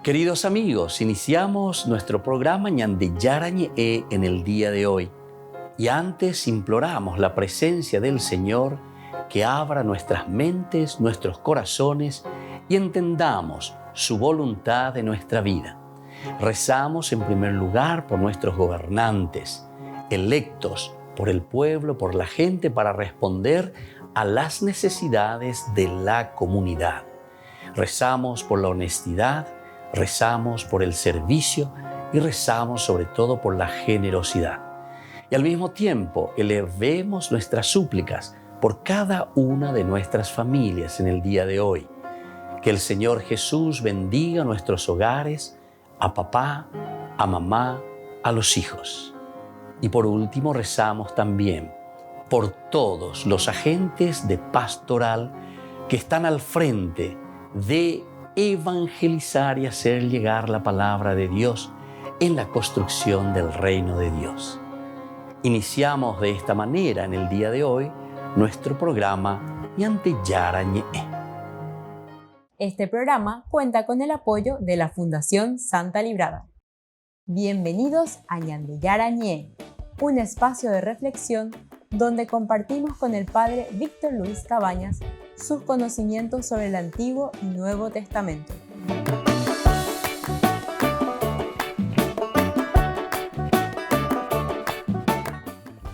Queridos amigos, iniciamos nuestro programa Ñande Yarañe en el día de hoy. Y antes imploramos la presencia del Señor que abra nuestras mentes, nuestros corazones y entendamos su voluntad en nuestra vida. Rezamos en primer lugar por nuestros gobernantes, electos por el pueblo, por la gente, para responder a las necesidades de la comunidad. Rezamos por la honestidad, rezamos por el servicio y rezamos sobre todo por la generosidad. Y al mismo tiempo elevemos nuestras súplicas por cada una de nuestras familias en el día de hoy. Que el Señor Jesús bendiga nuestros hogares, a papá, a mamá, a los hijos. Y por último rezamos también por todos los agentes de pastoral que están al frente de evangelizar y hacer llegar la palabra de Dios en la construcción del reino de Dios. Iniciamos de esta manera en el día de hoy nuestro programa Ñande Yarañe. Este programa cuenta con el apoyo de la Fundación Santa Librada. Bienvenidos a Ñande Yarañe, un espacio de reflexión donde compartimos con el Padre Víctor Luis Cabañas sus conocimientos sobre el Antiguo y Nuevo Testamento.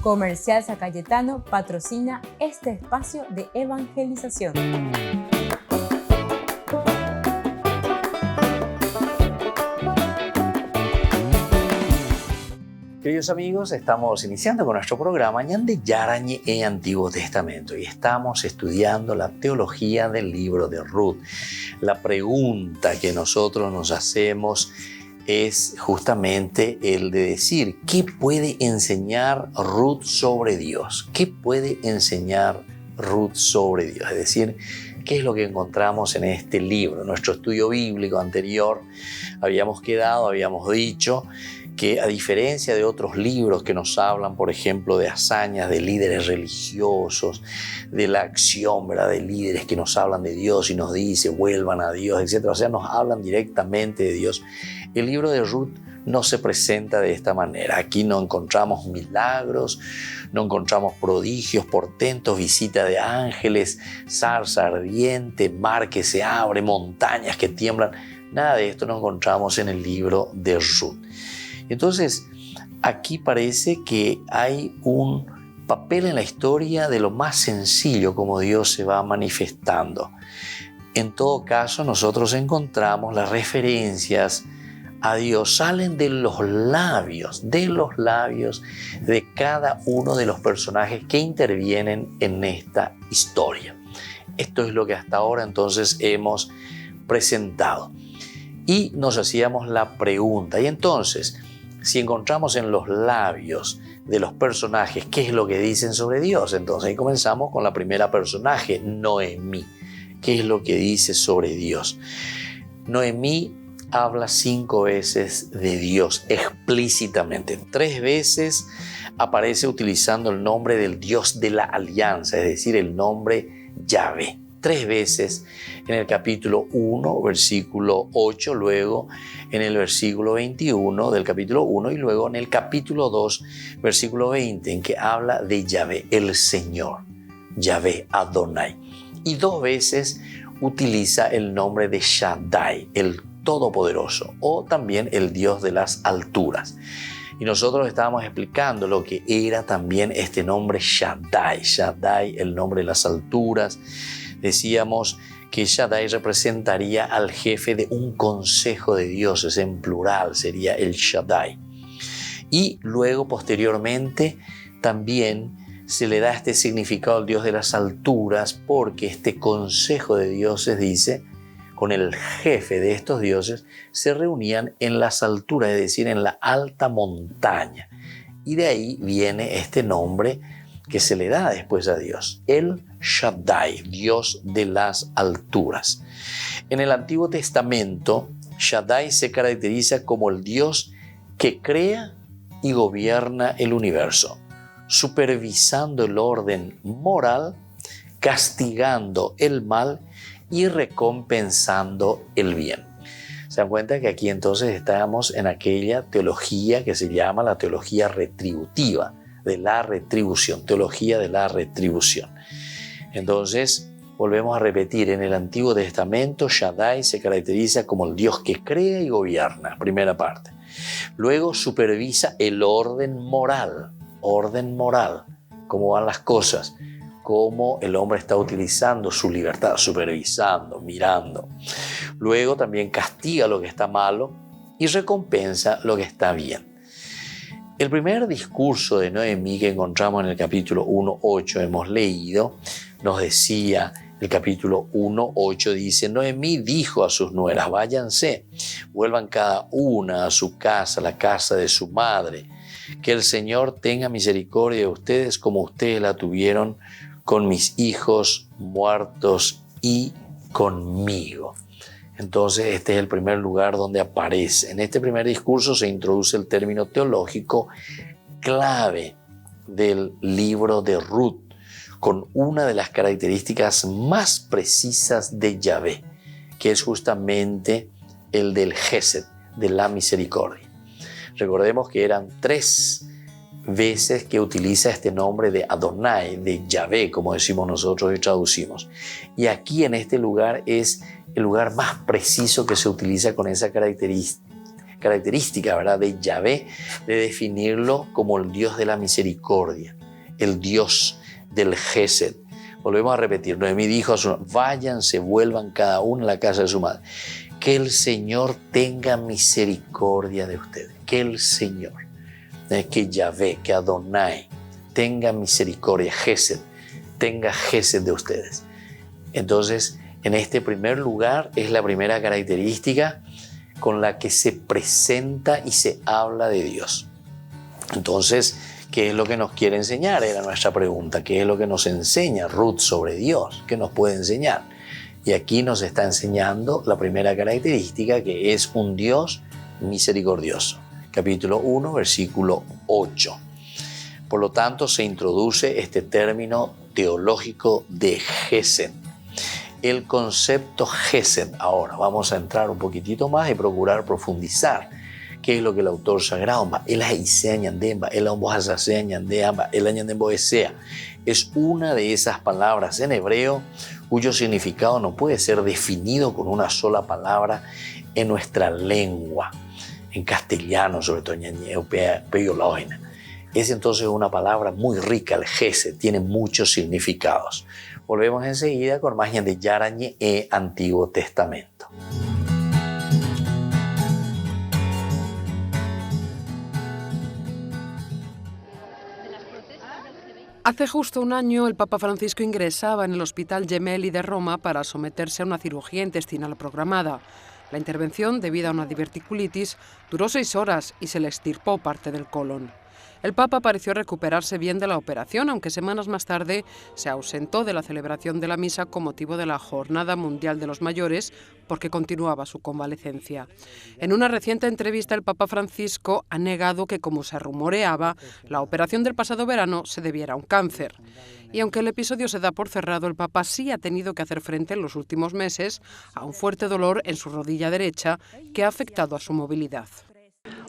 Comercial San Cayetano patrocina este espacio de evangelización. Queridos amigos, estamos iniciando con nuestro programa Ñande Yarañe en Antiguo Testamento y estamos estudiando la teología del libro de Ruth. La pregunta que nosotros nos hacemos es justamente el de decir, ¿qué puede enseñar Ruth sobre Dios? ¿Qué puede enseñar Ruth sobre Dios? Es decir, ¿qué es lo que encontramos en este libro? En nuestro estudio bíblico anterior habíamos dicho que a diferencia de otros libros que nos hablan, por ejemplo, de hazañas de líderes religiosos, de la acción, ¿verdad?, de líderes que nos hablan de Dios y nos dice vuelvan a Dios, etc. O sea, nos hablan directamente de Dios. El libro de Ruth no se presenta de esta manera. Aquí no encontramos milagros, no encontramos prodigios, portentos, visita de ángeles, zarza ardiente, mar que se abre, montañas que tiemblan. Nada de esto no encontramos en el libro de Ruth. Entonces, aquí parece que hay un papel en la historia de lo más sencillo, como Dios se va manifestando. En todo caso, nosotros encontramos las referencias a Dios, salen de los labios de cada uno de los personajes que intervienen en esta historia. Esto es lo que hasta ahora entonces hemos presentado. Y nos hacíamos la pregunta, y entonces, si encontramos en los labios de los personajes qué es lo que dicen sobre Dios, entonces ahí comenzamos con la primera personaje, Noemí. ¿Qué es lo que dice sobre Dios? Noemí habla 5 veces de Dios explícitamente. 3 veces aparece utilizando el nombre del Dios de la alianza, es decir, el nombre Yahvé. 3 veces en el capítulo 1, versículo 8, luego en el versículo 21 del capítulo 1 y luego en el capítulo 2, versículo 20, en que habla de Yahvé, el Señor, Yahvé Adonai. Y 2 veces utiliza el nombre de Shaddai, el Todopoderoso, o también el Dios de las alturas. Y nosotros estábamos explicando lo que era también este nombre Shaddai. Shaddai, el nombre de las alturas. Decíamos que Shaddai representaría al jefe de un consejo de dioses, en plural sería el Shaddai. Y luego, posteriormente, también se le da este significado al Dios de las alturas, porque este consejo de dioses, dice, con el jefe de estos dioses, se reunían en las alturas, es decir, en la alta montaña. Y de ahí viene este nombre que se le da después a Dios, el Shaddai, Dios de las alturas. En el Antiguo Testamento, Shaddai se caracteriza como el Dios que crea y gobierna el universo, supervisando el orden moral, castigando el mal y recompensando el bien. Se dan cuenta que aquí entonces estamos en aquella teología que se llama la teología retributiva, de la retribución, teología de la retribución. Entonces, volvemos a repetir, en el Antiguo Testamento, Shaddai se caracteriza como el Dios que crea y gobierna, primera parte. Luego supervisa el orden moral, cómo van las cosas, cómo el hombre está utilizando su libertad, supervisando, mirando. Luego también castiga lo que está malo y recompensa lo que está bien. El primer discurso de Noemí que encontramos en el capítulo 1:8 hemos leído, nos decía, el capítulo 1:8 dice, Noemí dijo a sus nueras, váyanse, vuelvan cada una a su casa, la casa de su madre, que el Señor tenga misericordia de ustedes como ustedes la tuvieron con mis hijos muertos y conmigo. Entonces este es el primer lugar donde aparece. En este primer discurso se introduce el término teológico clave del libro de Ruth, con una de las características más precisas de Yahvé, que es justamente el del Gesed, de la misericordia. Recordemos que eran 3 veces que utiliza este nombre de Adonai, de Yahvé, como decimos nosotros y traducimos. Y aquí en este lugar es el lugar más preciso que se utiliza con esa característica, ¿verdad?, de Yahvé, de definirlo como el Dios de la misericordia, el Dios del Gesed. Volvemos a repetir, Noemí dijo a su váyanse, vuelvan cada uno a la casa de su madre. Que el Señor tenga misericordia de ustedes, que el Señor, que Yahvé, que Adonai tenga misericordia, Gesed, tenga Gesed de ustedes. Entonces, en este primer lugar es la primera característica con la que se presenta y se habla de Dios. Entonces, ¿qué es lo que nos quiere enseñar? Era nuestra pregunta. ¿Qué es lo que nos enseña Ruth sobre Dios? ¿Qué nos puede enseñar? Y aquí nos está enseñando la primera característica, que es un Dios misericordioso. Capítulo 1, versículo 8. Por lo tanto, se introduce este término teológico de Gesed. El concepto Gesed, ahora vamos a entrar un poquitito más y procurar profundizar qué es lo que el autor sagrado es una de esas palabras en hebreo cuyo significado no puede ser definido con una sola palabra en nuestra lengua, en castellano sobre todo, es entonces una palabra muy rica, el Gesed, tiene muchos significados. Volvemos enseguida con más de Yarañé e Antiguo Testamento. Hace justo un año, el Papa Francisco ingresaba en el Hospital Gemelli de Roma para someterse a una cirugía intestinal programada. La intervención, debido a una diverticulitis, duró 6 horas y se le extirpó parte del colon. El Papa pareció recuperarse bien de la operación, aunque semanas más tarde se ausentó de la celebración de la misa con motivo de la Jornada Mundial de los Mayores, porque continuaba su convalecencia. En una reciente entrevista, el Papa Francisco ha negado que, como se rumoreaba, la operación del pasado verano se debiera a un cáncer. Y aunque el episodio se da por cerrado, el Papa sí ha tenido que hacer frente en los últimos meses a un fuerte dolor en su rodilla derecha que ha afectado a su movilidad.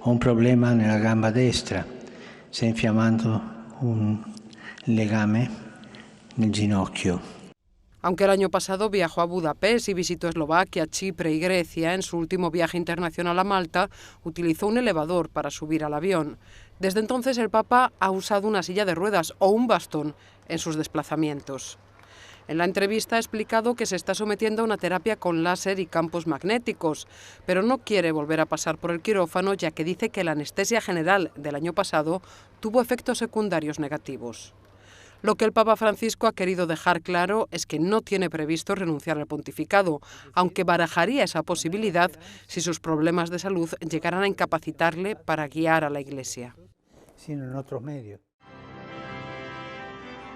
Un problema en la gamba destra. Si è infiammando un legame nel ginocchio. Aunque el año pasado viajó a Budapest y visitó Eslovaquia, Chipre y Grecia, en su último viaje internacional a Malta utilizó un elevador para subir al avión. Desde entonces el Papa ha usado una silla de ruedas o un bastón en sus desplazamientos. En la entrevista ha explicado que se está sometiendo a una terapia con láser y campos magnéticos, pero no quiere volver a pasar por el quirófano, ya que dice que la anestesia general del año pasado tuvo efectos secundarios negativos. Lo que el Papa Francisco ha querido dejar claro es que no tiene previsto renunciar al pontificado, aunque barajaría esa posibilidad si sus problemas de salud llegaran a incapacitarle para guiar a la Iglesia. Sino en otros medios.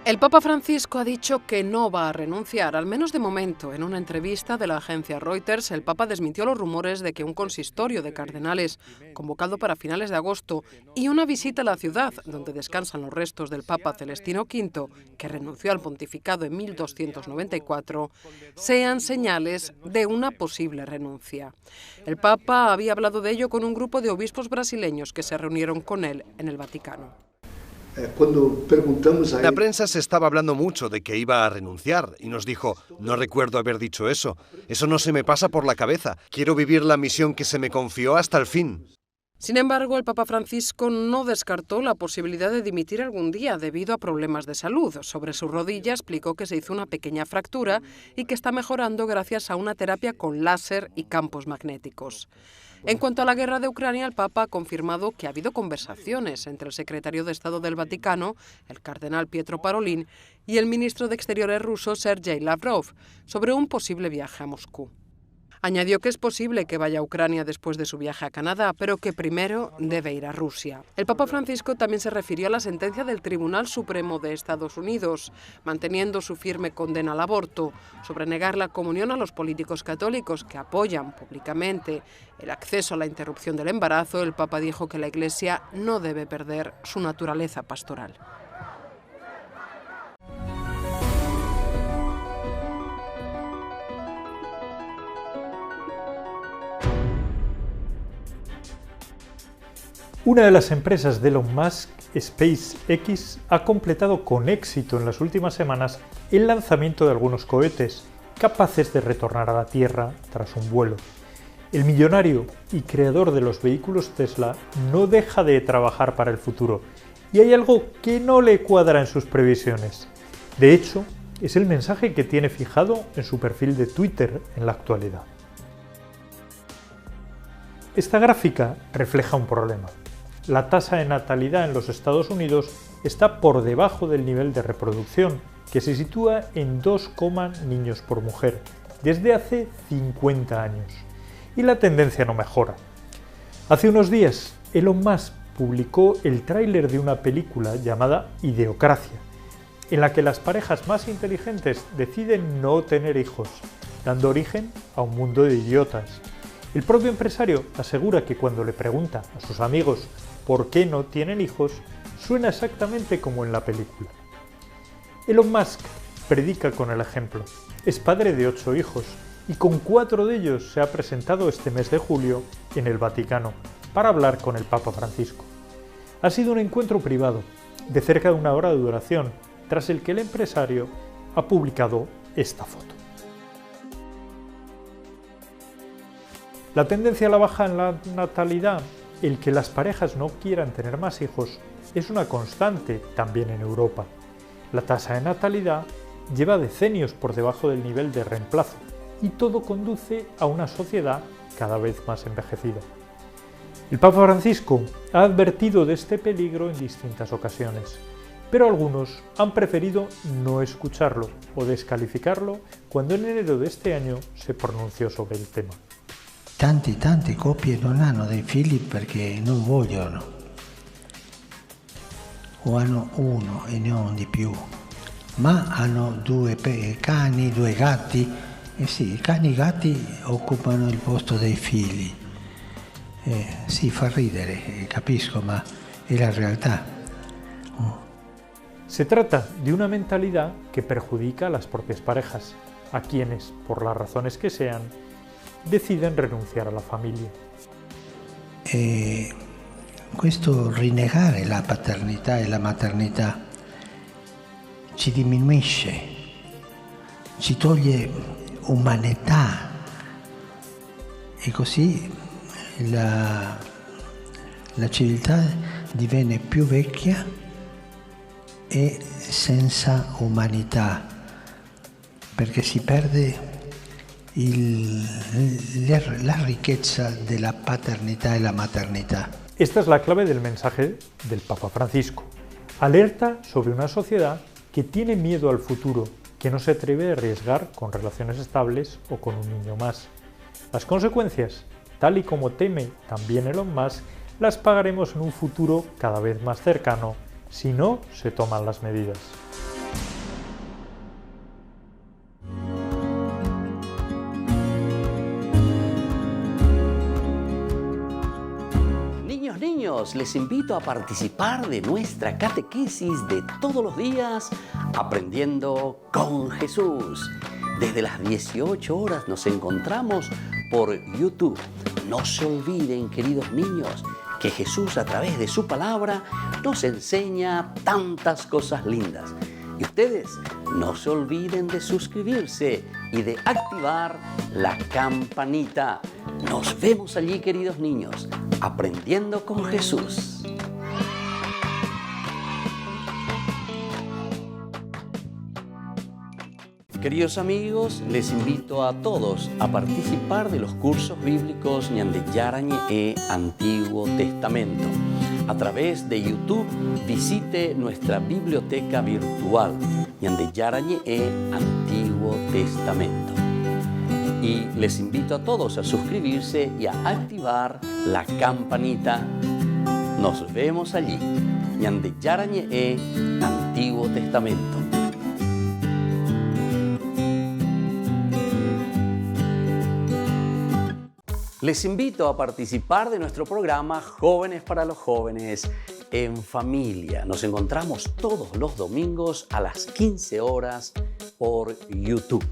El Papa Francisco ha dicho que no va a renunciar, al menos de momento. En una entrevista de la agencia Reuters, el Papa desmintió los rumores de que un consistorio de cardenales, convocado para finales de agosto, y una visita a la ciudad, donde descansan los restos del Papa Celestino V, que renunció al pontificado en 1294, sean señales de una posible renuncia. El Papa había hablado de ello con un grupo de obispos brasileños que se reunieron con él en el Vaticano. La prensa se estaba hablando mucho de que iba a renunciar y nos dijo, no recuerdo haber dicho eso, eso no se me pasa por la cabeza, quiero vivir la misión que se me confió hasta el fin. Sin embargo, el Papa Francisco no descartó la posibilidad de dimitir algún día debido a problemas de salud. Sobre su rodilla explicó que se hizo una pequeña fractura y que está mejorando gracias a una terapia con láser y campos magnéticos. En cuanto a la guerra de Ucrania, el Papa ha confirmado que ha habido conversaciones entre el secretario de Estado del Vaticano, el cardenal Pietro Parolin, y el ministro de Exteriores ruso, Sergei Lavrov, sobre un posible viaje a Moscú. Añadió que es posible que vaya a Ucrania después de su viaje a Canadá, pero que primero debe ir a Rusia. El Papa Francisco también se refirió a la sentencia del Tribunal Supremo de Estados Unidos, manteniendo su firme condena al aborto, sobre negar la comunión a los políticos católicos que apoyan públicamente el acceso a la interrupción del embarazo. El Papa dijo que la Iglesia no debe perder su naturaleza pastoral. Una de las empresas de Elon Musk, SpaceX, ha completado con éxito en las últimas semanas el lanzamiento de algunos cohetes capaces de retornar a la Tierra tras un vuelo. El millonario y creador de los vehículos Tesla no deja de trabajar para el futuro, y hay algo que no le cuadra en sus previsiones. De hecho, es el mensaje que tiene fijado en su perfil de Twitter en la actualidad. Esta gráfica refleja un problema. La tasa de natalidad en los Estados Unidos está por debajo del nivel de reproducción, que se sitúa en 2, niños por mujer, desde hace 50 años. Y la tendencia no mejora. Hace unos días, Elon Musk publicó el tráiler de una película llamada Ideocracia, en la que las parejas más inteligentes deciden no tener hijos, dando origen a un mundo de idiotas. El propio empresario asegura que cuando le pregunta a sus amigos por qué no tienen hijos, suena exactamente como en la película. Elon Musk predica con el ejemplo. Es padre de 8 hijos y con 4 de ellos se ha presentado este mes de julio en el Vaticano para hablar con el Papa Francisco. Ha sido un encuentro privado, de cerca de 1 hora de duración, tras el que el empresario ha publicado esta foto. La tendencia a la baja en la natalidad, el que las parejas no quieran tener más hijos, es una constante también en Europa. La tasa de natalidad lleva decenios por debajo del nivel de reemplazo y todo conduce a una sociedad cada vez más envejecida. El Papa Francisco ha advertido de este peligro en distintas ocasiones, pero algunos han preferido no escucharlo o descalificarlo cuando en enero de este año se pronunció sobre el tema. Tante coppie non hanno dei figli perché non vogliono, o hanno uno e non di più, ma hanno 2 cani, 2 gatti, e sì, i cani e i gatti occupano il posto dei figli. Sì, fa ridere, capisco, ma è la realtà. Se trata de una mentalidad que perjudica a las propias parejas, a quienes, por las razones que sean, deciden renunciar a la famiglia. Questo rinnegare la paternità e la maternità ci diminuisce, ci toglie umanità e così la civiltà diviene più vecchia e senza umanità, perché si perde la riqueza de la paternidad y la maternidad. Esta es la clave del mensaje del Papa Francisco. Alerta sobre una sociedad que tiene miedo al futuro, que no se atreve a arriesgar con relaciones estables o con un niño más. Las consecuencias, tal y como teme también Elon Musk, las pagaremos en un futuro cada vez más cercano si no se toman las medidas. niños, les invito a participar de nuestra catequesis de todos los días, Aprendiendo con Jesús. Desde las 18 horas nos encontramos por YouTube. No se olviden, queridos niños, que Jesús a través de su palabra nos enseña tantas cosas lindas. Y ustedes no se olviden de suscribirse y de activar la campanita. Nos vemos allí, queridos niños, Aprendiendo con Jesús. Queridos amigos, les invito a todos a participar de los cursos bíblicos Ñande Yarañe Antiguo Testamento. A través de YouTube visite nuestra biblioteca virtual Ñande Yarañe Antiguo Testamento. Y les invito a todos a suscribirse y a activar la campanita. Nos vemos allí, Ñande Yarañe Antiguo Testamento. Les invito a participar de nuestro programa Jóvenes para los Jóvenes en Familia. Nos encontramos todos los domingos a las 15 horas por YouTube.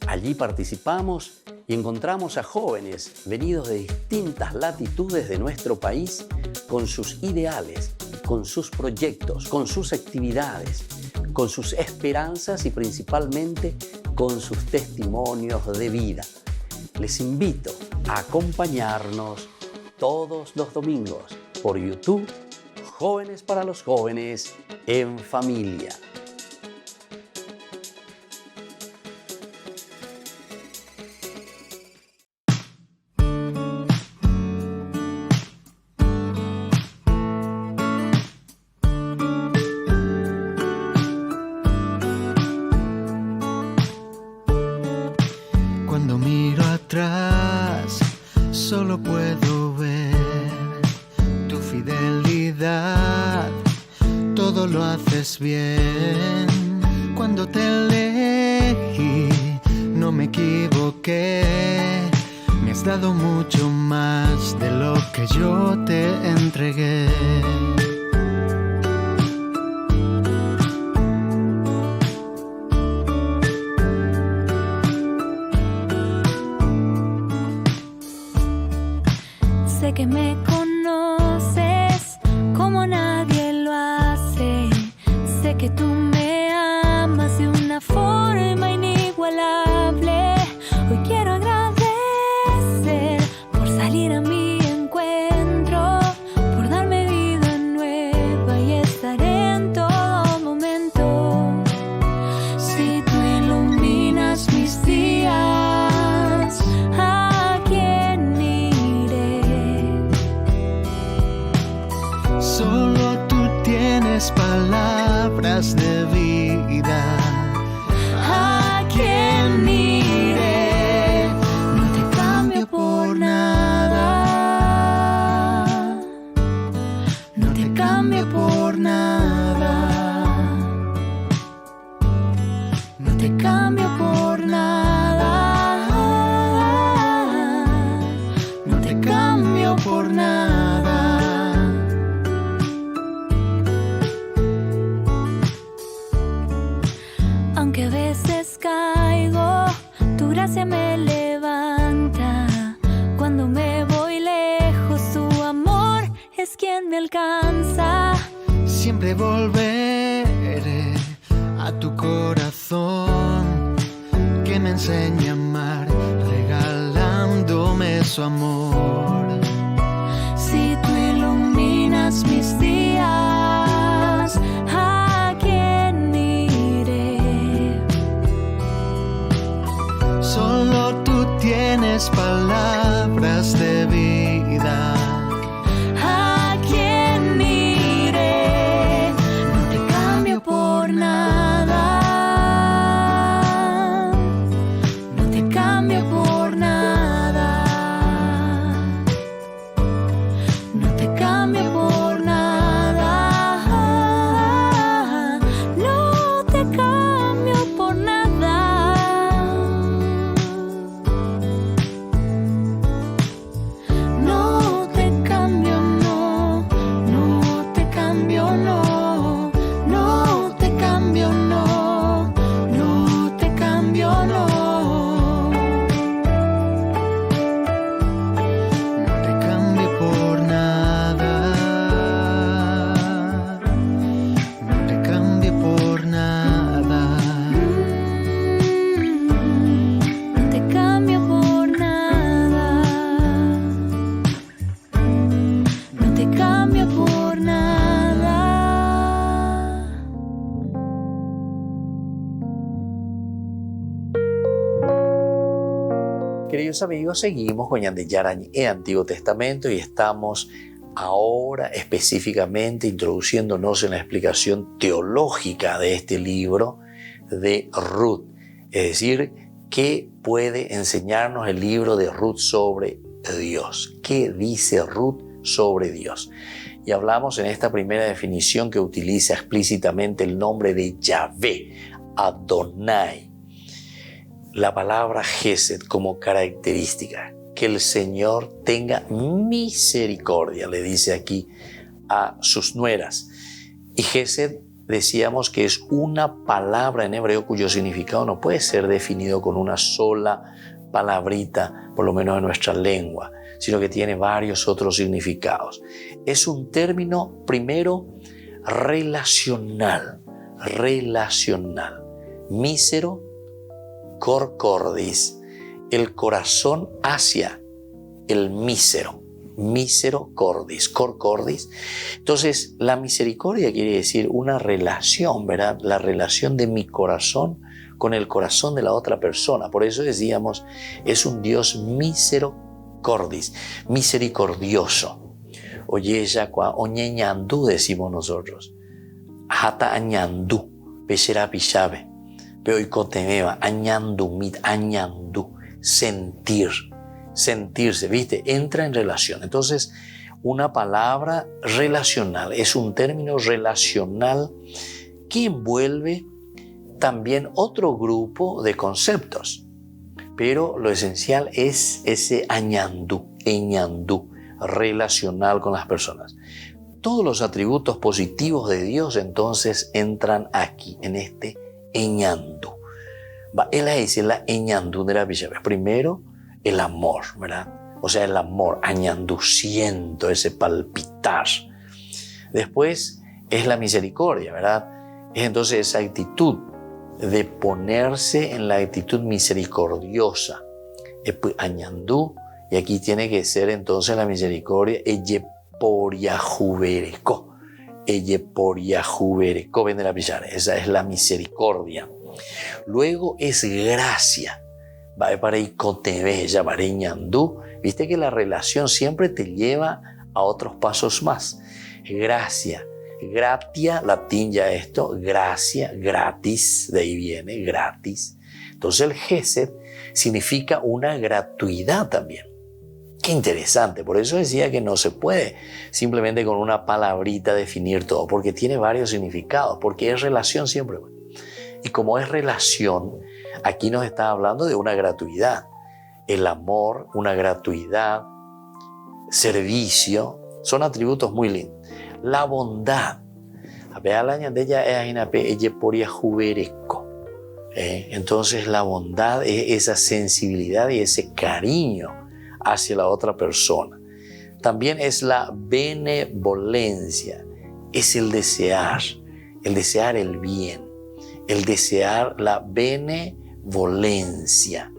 Allí participamos y encontramos a jóvenes venidos de distintas latitudes de nuestro país con sus ideales, con sus proyectos, con sus actividades, con sus esperanzas y principalmente con sus testimonios de vida. Les invito a acompañarnos todos los domingos por YouTube, Jóvenes para los Jóvenes en Familia. Cuando miro atrás, solo puedo ver tu fidelidad. Todo lo haces bien. Cuando te elegí, no me equivoqué. Me has dado mucho más de lo que yo te entregué. Sé que me conoces como nadie lo hace. Sé que tú me amas de una forma inigualable. Hoy quiero agradecer por salir a mi encuentro, por darme vida nueva y estar en todo momento. Si tú iluminas mis días, ¿a quién iré? Solo tú tienes palabras de vida. ¿A quién iré? No te cambio por nada. No te cambio por nada. No te cambio por nada. No te cambio por nada. Aunque a veces caigo, tu gracia me levanta. Cuando me voy lejos, tu amor es quien me alcanza. Siempre volveré a tu corazón, que me enseña a amar, regalándome su amor. Si tú iluminas mis días, ¿a quién iré? Solo tú tienes palabras de vida. ¿A quién iré? No te cambio por nada. No te cambio por nada. Queridos amigos, seguimos con Ñande Yarañé en Antiguo Testamento y estamos ahora específicamente introduciéndonos en la explicación teológica de este libro de Ruth. Es decir, ¿qué puede enseñarnos el libro de Ruth sobre Dios? ¿Qué dice Ruth sobre Dios? Y hablamos en esta primera definición que utiliza explícitamente el nombre de Yahvé, Adonai. La palabra Gesed como característica, que el Señor tenga misericordia, le dice aquí a sus nueras. Y Gesed decíamos que es una palabra en hebreo cuyo significado no puede ser definido con una sola palabrita, por lo menos en nuestra lengua, sino que tiene varios otros significados. Es un término, primero, relacional. Mísero, cor cordis, el corazón hacia el mísero cordis, cor cordis. Entonces, la misericordia quiere decir una relación, ¿verdad? La relación de mi corazón con el corazón de la otra persona. Por eso decíamos, es un Dios mísero cordis, misericordioso. Oye, oñe ñandú decimos nosotros. Hata añandú, pechera pichave. Peoicotemeba, añandumit, añandú, sentirse, ¿viste? Entra en relación. Entonces, una palabra relacional, es un término relacional que envuelve también otro grupo de conceptos. Pero lo esencial es ese añandú, eñandú, relacional con las personas. Todos los atributos positivos de Dios entonces entran aquí, en este eñandú. Él dice la eñandú de la Biblia. Primero, el amor, ¿verdad? O sea, el amor, añanduciendo, ese palpitar. Después es la misericordia, ¿verdad? Es entonces esa actitud de ponerse en la actitud misericordiosa. Añandú, y aquí tiene que ser entonces la misericordia, eyeporiajubereco. Eyeporiajubereco, ven de la Biblia. Esa es la misericordia. Luego es gracia. Va para Icotebe, llamaré ñandú. Viste que la relación siempre te lleva a otros pasos más. Gracia, gratia, latín ya esto, gracia, gratis, de ahí viene, gratis. Entonces el Gesed significa una gratuidad también. Qué interesante, por eso decía que no se puede simplemente con una palabrita definir todo, porque tiene varios significados, porque es relación siempre. Y como es relación, aquí nos está hablando de una gratuidad. El amor, una gratuidad, servicio, son atributos muy lindos. La bondad. Entonces la bondad es esa sensibilidad y ese cariño hacia la otra persona. También es la benevolencia, es el desear el bien. El desear la benevolencia.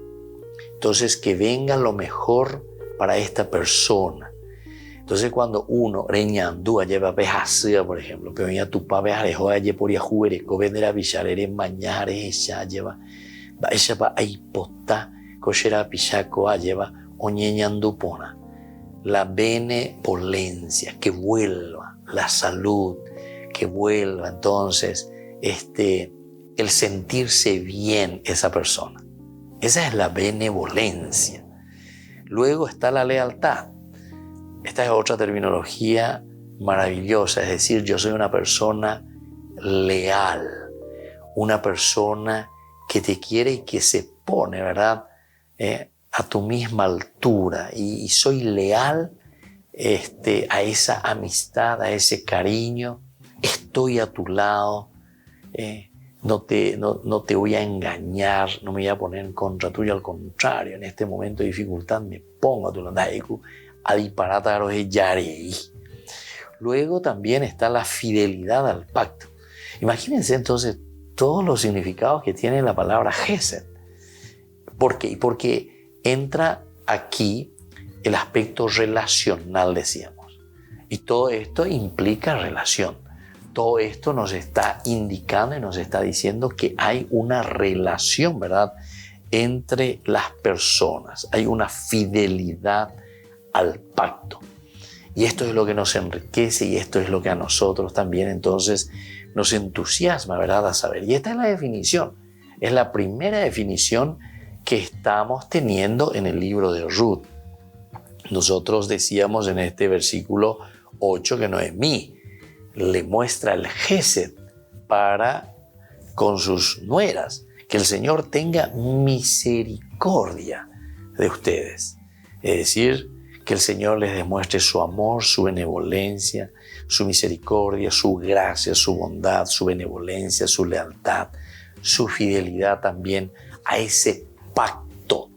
Entonces, que venga lo mejor para esta persona. Entonces, cuando uno reñandú, lleva bejasea, por ejemplo, pero ya tu pa bejarejo, aye por ya jubereco, vendera bicharere, mañare, ella lleva, ella va a hipotá, cochera pichaco, lleva, oñeñandú pona. La benevolencia, que vuelva, la salud, que vuelva entonces, el sentirse bien esa persona. Esa es la benevolencia. Luego está la lealtad. Esta es otra terminología maravillosa, es decir, yo soy una persona leal, una persona que te quiere y que se pone, ¿verdad?, a tu misma altura y soy leal a esa amistad, a ese cariño, estoy a tu lado, no te voy a engañar, no me voy a poner en contra tuya, al contrario, en este momento de dificultad me pongo a tu lado, a disparar a los yarei. Luego también está la fidelidad al pacto. Imagínense entonces todos los significados que tiene la palabra Gesed. ¿Por qué? Porque entra aquí el aspecto relacional, decíamos. Y todo esto implica relación. Todo esto nos está indicando y nos está diciendo que hay una relación, ¿verdad?, entre las personas. Hay una fidelidad al pacto. Y esto es lo que nos enriquece y esto es lo que a nosotros también entonces nos entusiasma, ¿verdad? A saber. Y esta es la definición. Es la primera definición que estamos teniendo en el libro de Ruth. Nosotros decíamos en este versículo 8 que Noemí le muestra el Gesed para con sus nueras, que el Señor tenga misericordia de ustedes. Es decir, que el Señor les demuestre su amor, su benevolencia, su misericordia, su gracia, su bondad, su benevolencia, su lealtad, su fidelidad también a ese pacto.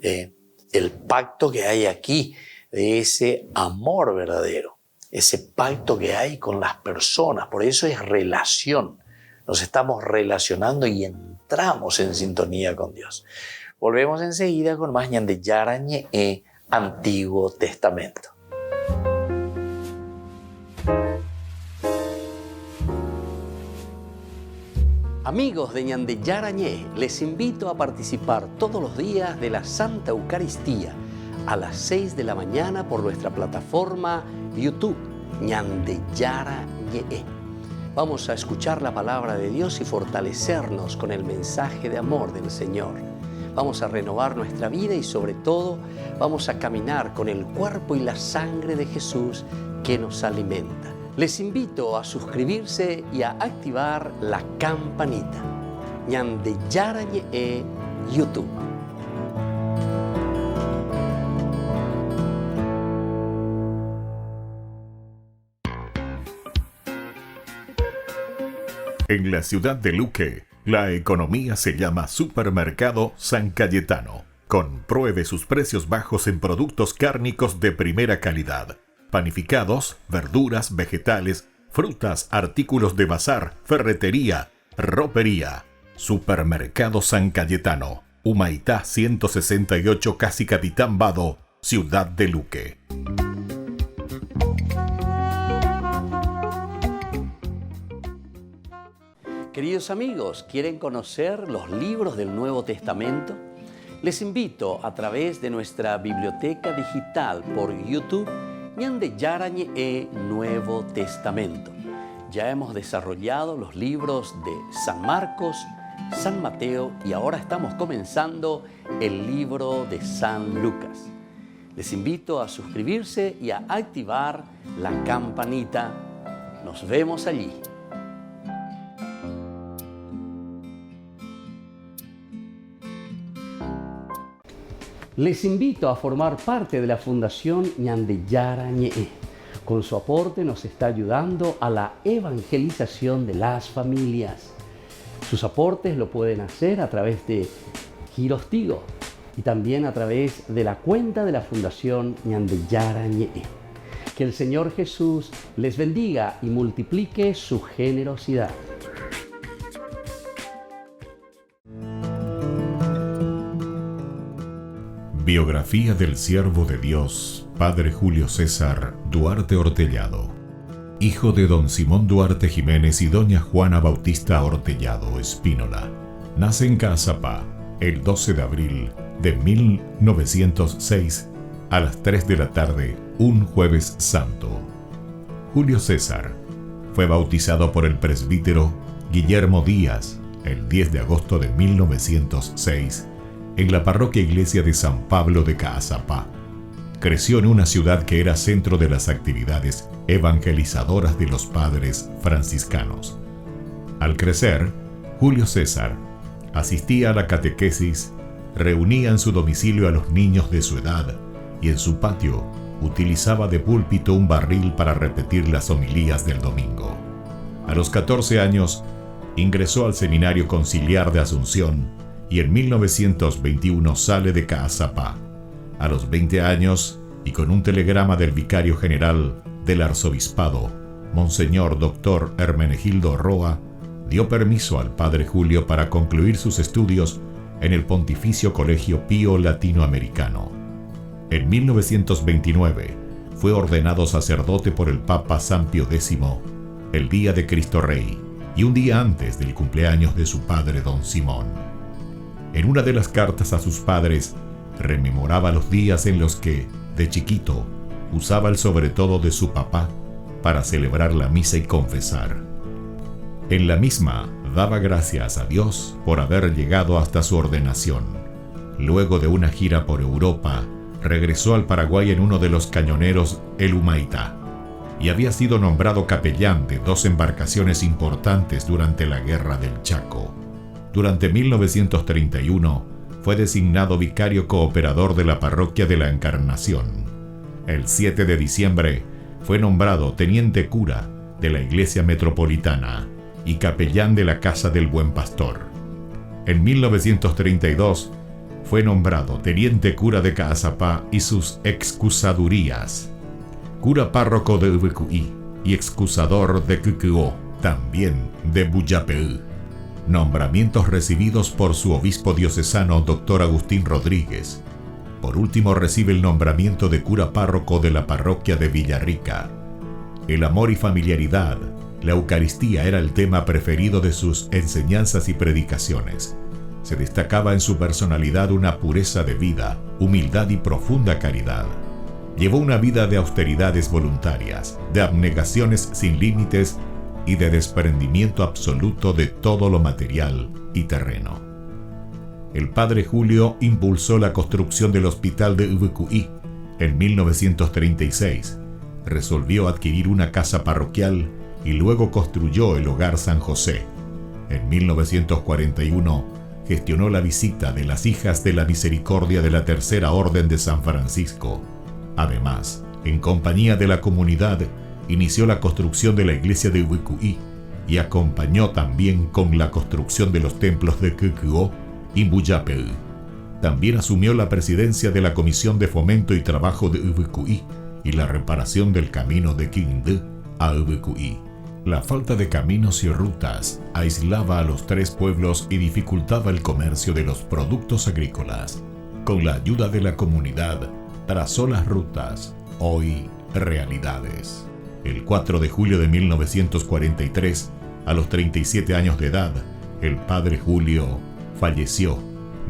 El pacto que hay aquí, de ese amor verdadero, ese pacto que hay con las personas. Por eso es relación. Nos estamos relacionando y entramos en sintonía con Dios. Volvemos enseguida con más Ñande Yarañe Antiguo Testamento. Amigos de Ñande Yarañe, les invito a participar todos los días de la Santa Eucaristía a las 6 de la mañana por nuestra plataforma YouTube Ñande Yarañe. Vamos a escuchar la palabra de Dios y fortalecernos con el mensaje de amor del Señor. Vamos a renovar nuestra vida y sobre todo vamos a caminar con el cuerpo y la sangre de Jesús que nos alimenta. Les invito a suscribirse y a activar la campanita. Ñande Yarañe YouTube. En la ciudad de Luque, la economía se llama Supermercado San Cayetano. Compruebe sus precios bajos en productos cárnicos de primera calidad. Panificados, verduras, vegetales, frutas, artículos de bazar, ferretería, ropería. Supermercado San Cayetano, Humaitá 168, Casi Capitán Vado, ciudad de Luque. Queridos amigos, ¿quieren conocer los libros del Nuevo Testamento? Les invito a través de nuestra biblioteca digital por YouTube Ñande Yarañe Nuevo Testamento. Ya hemos desarrollado los libros de San Marcos, San Mateo y ahora estamos comenzando el libro de San Lucas. Les invito a suscribirse y a activar la campanita. Nos vemos allí. Les invito a formar parte de la Fundación Ñande Yarañe. Con su aporte nos está ayudando a la evangelización de las familias. Sus aportes lo pueden hacer a través de Giros Tigo y también a través de la cuenta de la Fundación Ñande Yarañe. Que el Señor Jesús les bendiga y multiplique su generosidad. Biografía del siervo de Dios, Padre Julio César Duarte Ortellado, hijo de don Simón Duarte Jiménez y doña Juana Bautista Ortellado Espínola. Nace en Caazapá el 12 de abril de 1906 a las 3 de la tarde, un jueves santo. Julio César fue bautizado por el presbítero Guillermo Díaz el 10 de agosto de 1906 en la parroquia iglesia de San Pablo de Caazapá. Creció en una ciudad que era centro de las actividades evangelizadoras de los padres franciscanos. Al crecer, Julio César asistía a la catequesis, reunía en su domicilio a los niños de su edad y en su patio utilizaba de púlpito un barril para repetir las homilías del domingo. A los 14 años, ingresó al Seminario Conciliar de Asunción y en 1921 sale de Caazapá. A los 20 años, y con un telegrama del vicario general del arzobispado, Monseñor Dr. Hermenegildo Roa, dio permiso al padre Julio para concluir sus estudios en el Pontificio Colegio Pío Latinoamericano. En 1929 fue ordenado sacerdote por el Papa San Pío X, el día de Cristo Rey, y un día antes del cumpleaños de su padre don Simón. En una de las cartas a sus padres, rememoraba los días en los que, de chiquito, usaba el sobretodo de su papá para celebrar la misa y confesar. En la misma, daba gracias a Dios por haber llegado hasta su ordenación. Luego de una gira por Europa, regresó al Paraguay en uno de los cañoneros El Humaitá y había sido nombrado capellán de 2 embarcaciones importantes durante la Guerra del Chaco. Durante 1931 fue designado vicario cooperador de la parroquia de la Encarnación. El 7 de diciembre fue nombrado teniente cura de la Iglesia Metropolitana y capellán de la Casa del Buen Pastor. En 1932 fue nombrado teniente cura de Caazapá y sus excusadurías, cura párroco de Ubecuí y excusador de Cucuó, también de Buyapeú. Nombramientos recibidos por su obispo diocesano, Dr. Agustín Rodríguez. Por último, recibe el nombramiento de cura párroco de la parroquia de Villarrica. El amor y familiaridad, la Eucaristía era el tema preferido de sus enseñanzas y predicaciones. Se destacaba en su personalidad una pureza de vida, humildad y profunda caridad. Llevó una vida de austeridades voluntarias, de abnegaciones sin límites y de desprendimiento absoluto de todo lo material y terreno. El padre Julio impulsó la construcción del hospital de Ubecuí. En 1936 resolvió adquirir una casa parroquial y luego construyó el Hogar San José. En 1941 gestionó la visita de las Hijas de la Misericordia de la Tercera Orden de San Francisco. Además, en compañía de la comunidad, inició la construcción de la iglesia de Ubecuí y acompañó también con la construcción de los templos de Cucuó y Buyapeú. También asumió la presidencia de la Comisión de Fomento y Trabajo de Ubecuí y la reparación del camino de Quindú a Ubecuí. La falta de caminos y rutas aislaba a los 3 pueblos y dificultaba el comercio de los productos agrícolas. Con la ayuda de la comunidad, trazó las rutas, hoy realidades. El 4 de julio de 1943, a los 37 años de edad, el padre Julio falleció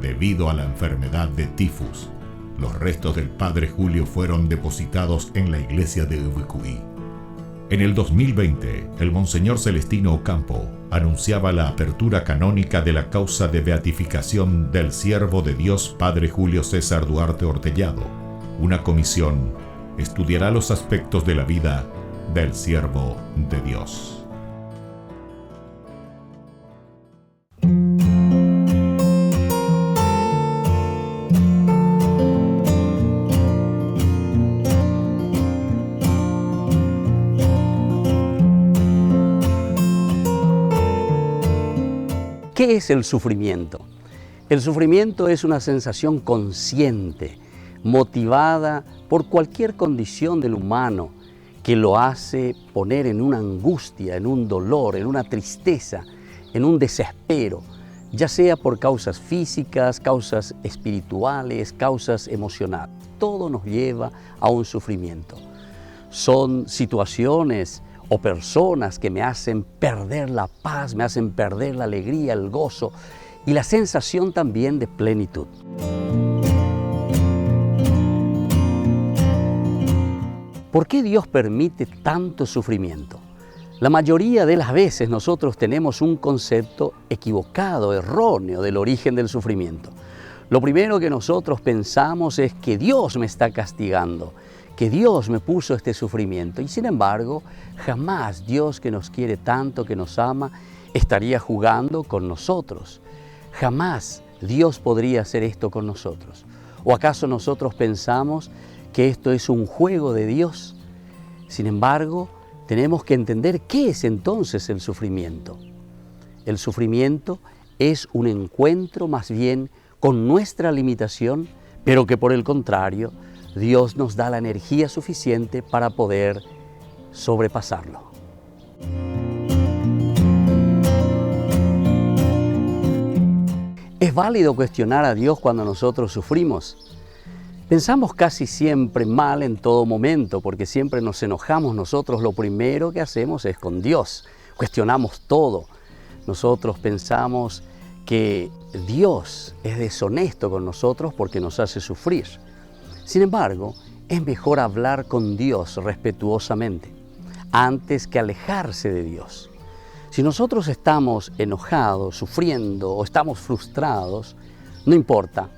debido a la enfermedad de tifus. Los restos del padre Julio fueron depositados en la iglesia de Ubecuí. En el 2020, el Monseñor Celestino Ocampo anunciaba la apertura canónica de la causa de beatificación del siervo de Dios Padre Julio César Duarte Ortellado. Una comisión estudiará los aspectos de la vida del siervo de Dios. ¿Qué es el sufrimiento? El sufrimiento es una sensación consciente, motivada por cualquier condición del humano que lo hace poner en una angustia, en un dolor, en una tristeza, en un desespero, ya sea por causas físicas, causas espirituales, causas emocionales. Todo nos lleva a un sufrimiento. Son situaciones o personas que me hacen perder la paz, me hacen perder la alegría, el gozo y la sensación también de plenitud. ¿Por qué Dios permite tanto sufrimiento? La mayoría de las veces nosotros tenemos un concepto equivocado, erróneo del origen del sufrimiento. Lo primero que nosotros pensamos es que Dios me está castigando, que Dios me puso este sufrimiento. Y sin embargo, jamás Dios, que nos quiere tanto, que nos ama, estaría jugando con nosotros. Jamás Dios podría hacer esto con nosotros. ¿O acaso nosotros pensamos que esto es un juego de Dios? Sin embargo, tenemos que entender qué es entonces el sufrimiento. El sufrimiento es un encuentro más bien con nuestra limitación, pero que por el contrario, Dios nos da la energía suficiente para poder sobrepasarlo. ¿Es válido cuestionar a Dios cuando nosotros sufrimos? Pensamos casi siempre mal en todo momento, porque siempre nos enojamos. Nosotros lo primero que hacemos es con Dios. Cuestionamos todo. Nosotros pensamos que Dios es deshonesto con nosotros porque nos hace sufrir. Sin embargo, es mejor hablar con Dios respetuosamente antes que alejarse de Dios. Si nosotros estamos enojados, sufriendo o estamos frustrados, no importa.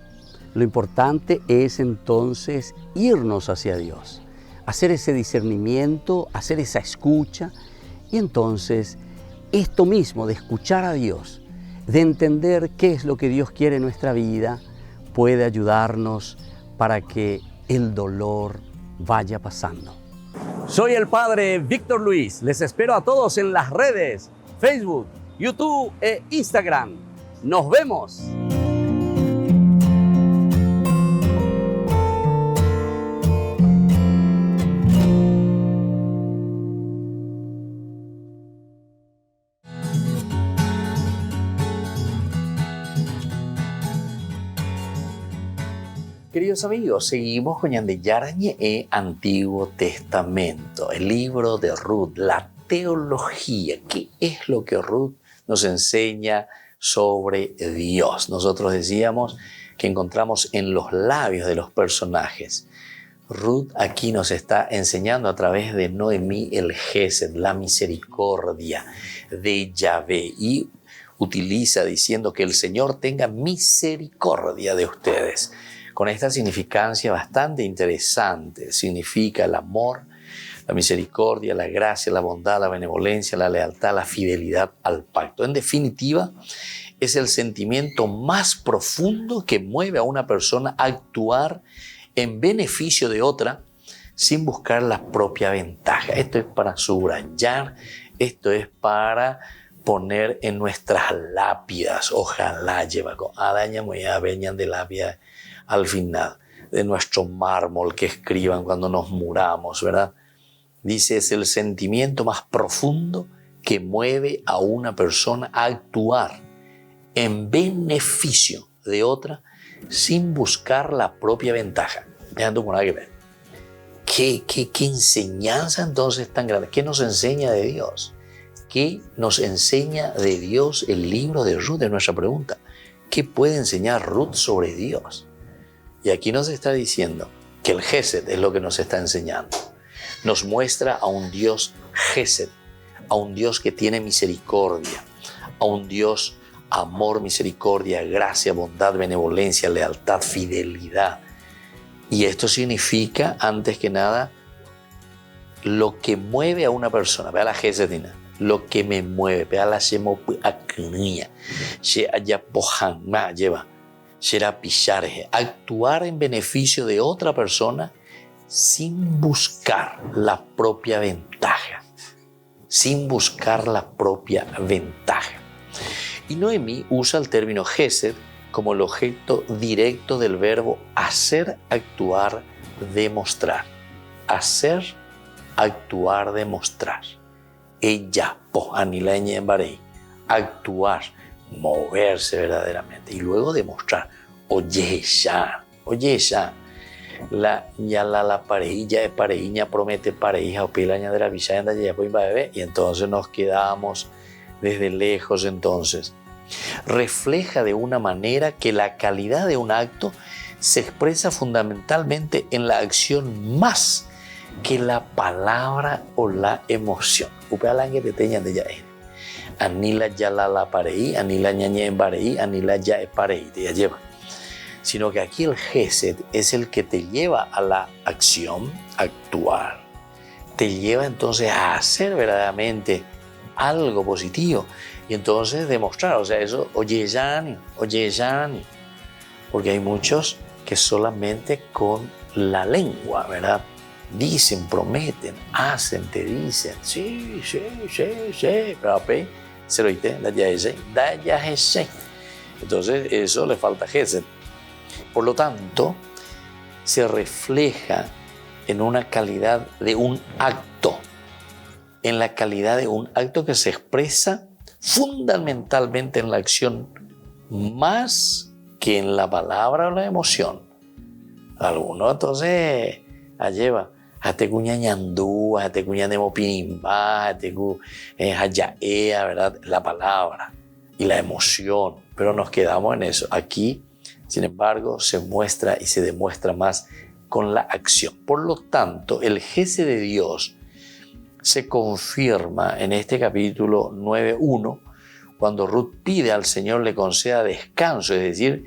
Lo importante es entonces irnos hacia Dios, hacer ese discernimiento, hacer esa escucha y entonces esto mismo de escuchar a Dios, de entender qué es lo que Dios quiere en nuestra vida, puede ayudarnos para que el dolor vaya pasando. Soy el Padre Víctor Luis. Les espero a todos en las redes, Facebook, YouTube e Instagram. ¡Nos vemos! Queridos amigos, seguimos con Ñande Yarañe e Antiguo Testamento, el libro de Ruth, la teología. ¿Qué es lo que Ruth nos enseña sobre Dios? Nosotros decíamos que encontramos en los labios de los personajes. Ruth aquí nos está enseñando a través de Noemí el Gesed, la misericordia de Yahvé, y utiliza diciendo que el Señor tenga misericordia de ustedes. Con esta significancia bastante interesante, significa el amor, la misericordia, la gracia, la bondad, la benevolencia, la lealtad, la fidelidad al pacto. En definitiva, es el sentimiento más profundo que mueve a una persona a actuar en beneficio de otra sin buscar la propia ventaja. Esto es para subrayar, esto es para poner en nuestras lápidas. Ojalá lleva con Adaña muy aveñan de lápida al final de nuestro mármol que escriban cuando nos muramos, ¿verdad? Dice, es el sentimiento más profundo que mueve a una persona a actuar en beneficio de otra sin buscar la propia ventaja. Dejando por ahí ver. ¿Qué enseñanza entonces tan grande? ¿Qué nos enseña de Dios? ¿Qué nos enseña de Dios el libro de Ruth? Es nuestra pregunta. ¿Qué puede enseñar Ruth sobre Dios? Y aquí nos está diciendo que el Gesed es lo que nos está enseñando. Nos muestra a un Dios Gesed, a un Dios que tiene misericordia, a un Dios amor, misericordia, gracia, bondad, benevolencia, lealtad, fidelidad. Y esto significa, antes que nada, lo que mueve a una persona. Vea la Gesedina. Lo que me mueve. Vea la Shemopuaknia. Sheayapohanma lleva. Actuar en beneficio de otra persona sin buscar la propia ventaja. Sin buscar la propia ventaja. Y Noemí usa el término Gesed como el objeto directo del verbo hacer, actuar, demostrar. Hacer, actuar, demostrar. Ella, anilaña en barei, actuar, moverse verdaderamente y luego demostrar. Oye ya, la parejilla de parejiña promete pareja o pilaña de la villana de Yapoimba bebé, y entonces nos quedamos desde lejos. Entonces refleja de una manera que la calidad de un acto se expresa fundamentalmente en la acción más que la palabra o la emoción. Anila ya la pareí, anila ñañe en bareí, anila ya es pareí, te lleva. Sino que aquí el Gesed es el que te lleva a la acción, actuar. Te lleva entonces a hacer verdaderamente algo positivo y entonces demostrar, o sea, eso, oye yani, porque hay muchos que solamente con la lengua, ¿verdad? Dicen, prometen, hacen, te dicen, sí, pero se lo dice, da ya ese. Entonces eso le falta Gesed. Por lo tanto, se refleja en una calidad de un acto, en la calidad de un acto que se expresa fundamentalmente en la acción más que en la palabra o la emoción. Algunos entonces lleva hasta cuña ñandú, hasta cuña nemo pinimba, hasta hayaea, ¿verdad? La palabra. y la emoción, pero nos quedamos en eso. Aquí, sin embargo, se muestra y se demuestra más con la acción. Por lo tanto, el Gesed de Dios se confirma en este capítulo 9:1, cuando Ruth pide al Señor le conceda descanso, es decir,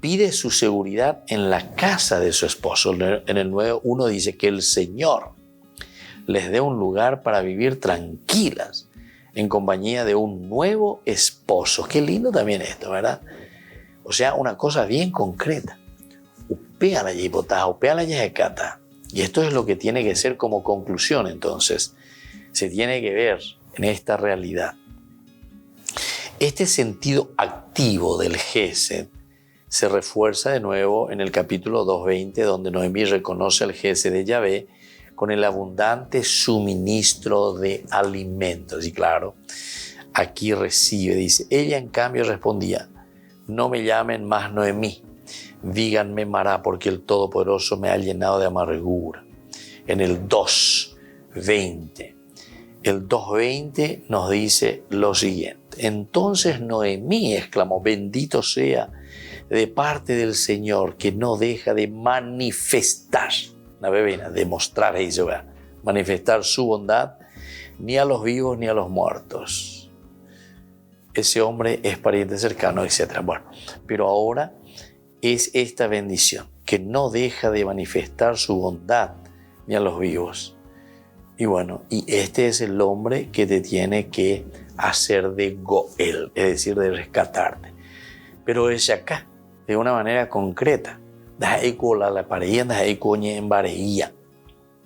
pide su seguridad en la casa de su esposo. En el 9:1 dice que el Señor les dé un lugar para vivir tranquilas en compañía de un nuevo esposo. Qué lindo también esto, ¿verdad? O sea, una cosa bien concreta. Upea la yipotá, upea la yajecata. Y esto es lo que tiene que ser como conclusión, entonces. Se tiene que ver en esta realidad. Este sentido activo del Gesed se refuerza de nuevo en el capítulo 2:20, donde Noemí reconoce el Gesed de Yahvé con el abundante suministro de alimentos. Y claro, aquí recibe, dice, ella en cambio respondía, no me llamen más Noemí, díganme Mará, porque el Todopoderoso me ha llenado de amargura. En el 2:20, el 2:20 nos dice lo siguiente, entonces Noemí exclamó, bendito sea de parte del Señor que no deja de manifestar, demostrar, manifestar su bondad ni a los vivos ni a los muertos. Ese hombre es pariente cercano, etc. Bueno, pero ahora es esta bendición, que no deja de manifestar su bondad ni a los vivos. Y bueno, y este es el hombre que te tiene que hacer de Goel, es decir, de rescatarte. Pero es acá, de una manera concreta.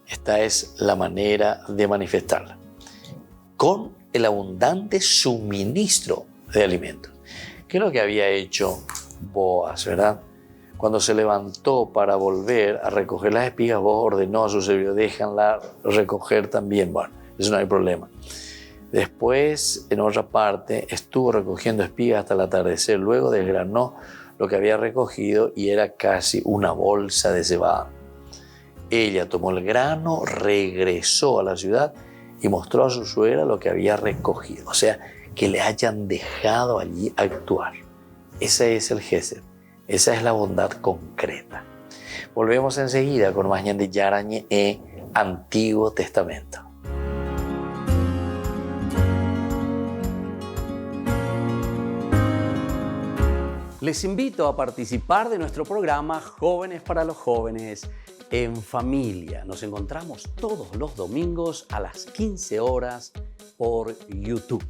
Esta es la manera de manifestarla. Con el abundante suministro de alimentos. ¿Qué es lo que había hecho Boaz, verdad? Cuando se levantó para volver a recoger las espigas, Boaz ordenó a su servidor, déjanla recoger también. Bueno, eso no hay problema. Después, en otra parte, estuvo recogiendo espigas hasta el atardecer. Luego desgranó lo que había recogido y era casi una bolsa de cebada. Ella tomó el grano, regresó a la ciudad y mostró a su suegra lo que había recogido. O sea, que le hayan dejado allí actuar. Ese es el Gesed. Esa es la bondad concreta. Volvemos enseguida con más Ñande Yarañe Antiguo Testamento. Les invito a participar de nuestro programa Jóvenes para los Jóvenes en Familia. Nos encontramos todos los domingos a las 15 horas por YouTube.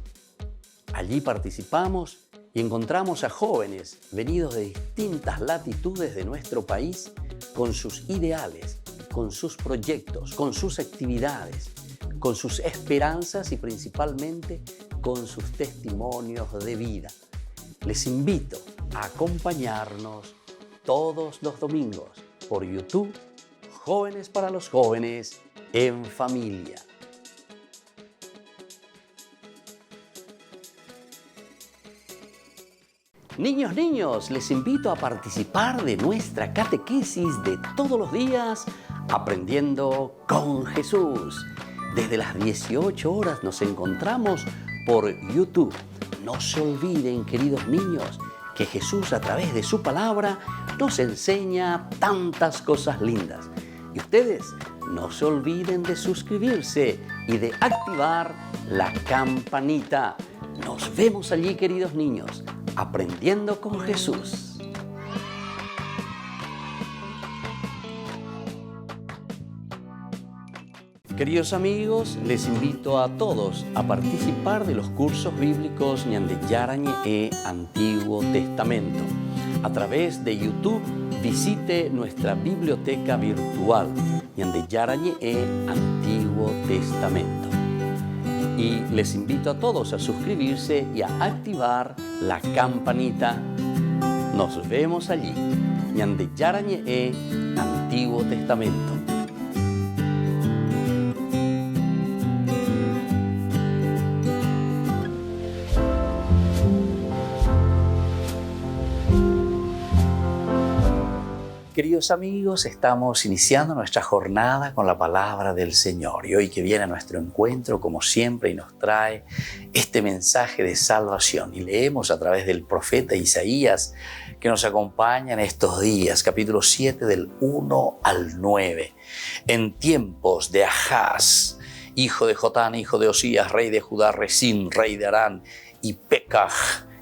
Allí participamos y encontramos a jóvenes venidos de distintas latitudes de nuestro país con sus ideales, con sus proyectos, con sus actividades, con sus esperanzas y principalmente con sus testimonios de vida. Les invito a acompañarnos todos los domingos por YouTube, Jóvenes para los Jóvenes en Familia. Niños, les invito a participar de nuestra catequesis de todos los días, Aprendiendo con Jesús. Desde las 18 horas nos encontramos por YouTube. No se olviden, queridos niños, que Jesús a través de su palabra nos enseña tantas cosas lindas. Y ustedes no se olviden de suscribirse y de activar la campanita. Nos vemos allí, queridos niños, Aprendiendo con Jesús. Queridos amigos, les invito a todos a participar de los cursos bíblicos Ñande Yarañe Antiguo Testamento. A través de YouTube, visite nuestra biblioteca virtual Ñande Yarañe Antiguo Testamento. Y les invito a todos a suscribirse y a activar la campanita. Nos vemos allí. Ñande Yarañe Antiguo Testamento. queridos amigos, estamos iniciando nuestra jornada con la palabra del Señor. Y hoy que viene a nuestro encuentro, como siempre, y nos trae este mensaje de salvación. Y leemos a través del profeta Isaías, que nos acompaña en estos días, capítulo 7 del 1 al 9. En tiempos de Ahaz, hijo de Jotán, hijo de Osías, rey de Judá, Resín, rey de Arán, y Pekaj,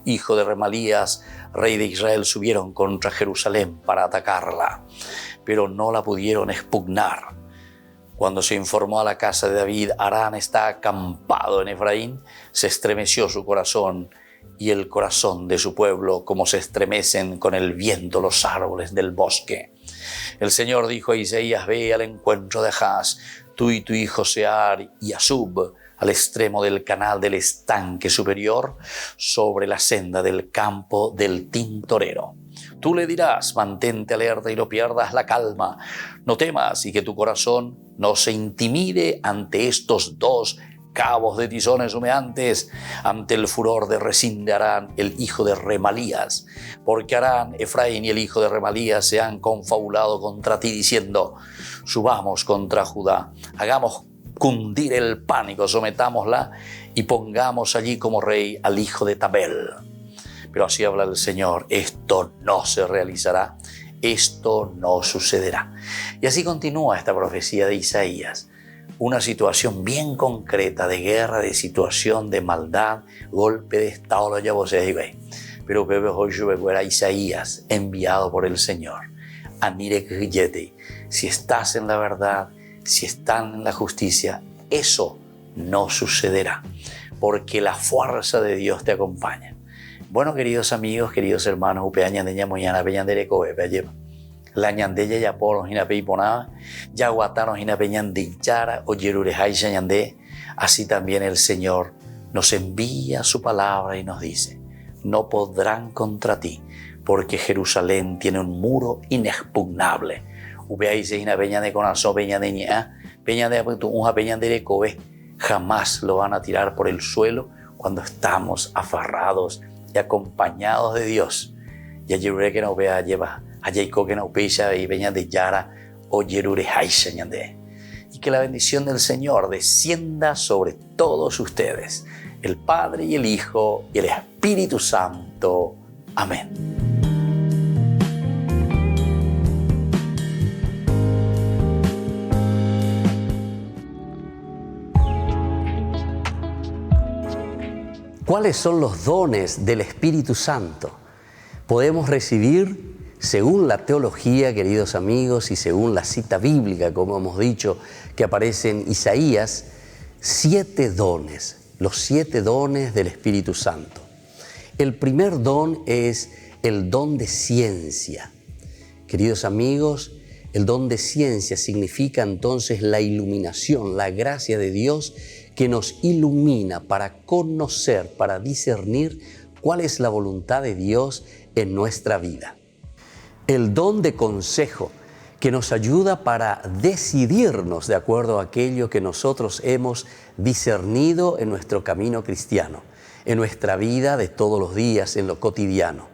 hijo de Remalías, rey de Israel, subieron contra Jerusalén para atacarla, pero no la pudieron expugnar. Cuando se informó a la casa de David, Arán está acampado en Efraín, se estremeció su corazón y el corazón de su pueblo, como se estremecen con el viento los árboles del bosque. El Señor dijo a Isaías: ve al encuentro de Ahaz, tú y tu hijo Sear y Asub, al extremo del canal del estanque superior, sobre la senda del campo del tintorero. Tú le dirás: mantente alerta y no pierdas la calma, no temas, y que tu corazón no se intimide ante estos dos cabos de tizones humeantes, ante el furor de Resín de Arán, el hijo de Remalías. Porque Arán, Efraín y el hijo de Remalías se han confabulado contra ti, diciendo: subamos contra Judá, hagamos cundir el pánico, sometámosla y pongamos allí como rey al hijo de Tabel. Pero así habla el Señor: esto no se realizará, esto no sucederá. Y así continúa esta profecía de Isaías. Una situación bien concreta de guerra, de situación de maldad, golpe de estado, lo llevo se dice. Pero que hoy yo era Isaías, enviado por el Señor. Si estás en la verdad, si están en la justicia, eso no sucederá, porque la fuerza de Dios te acompaña. Bueno, queridos amigos, queridos hermanos, la ñandella ya poros hina peiponaba, ya guatanos hina peñandi yara o yerurejai ñandé. Así también el Señor nos envía su palabra y nos dice: no podrán contra ti, porque Jerusalén tiene un muro inexpugnable. Jamás lo van a tirar por el suelo cuando estamos aferrados y acompañados de Dios. Y que la bendición del Señor descienda sobre todos ustedes, el Padre y el Hijo y el Espíritu Santo. Amén. ¿Cuáles son los dones del Espíritu Santo? Podemos recibir, según la teología, queridos amigos, y según la cita bíblica, como hemos dicho, que aparece en Isaías, 7 dones, los 7 dones del Espíritu Santo. El primer don es el don de ciencia. Queridos amigos, el don de ciencia significa entonces la iluminación, la gracia de Dios que nos ilumina para conocer, para discernir cuál es la voluntad de Dios en nuestra vida. El don de consejo, que nos ayuda para decidirnos de acuerdo a aquello que nosotros hemos discernido en nuestro camino cristiano, en nuestra vida de todos los días, en lo cotidiano.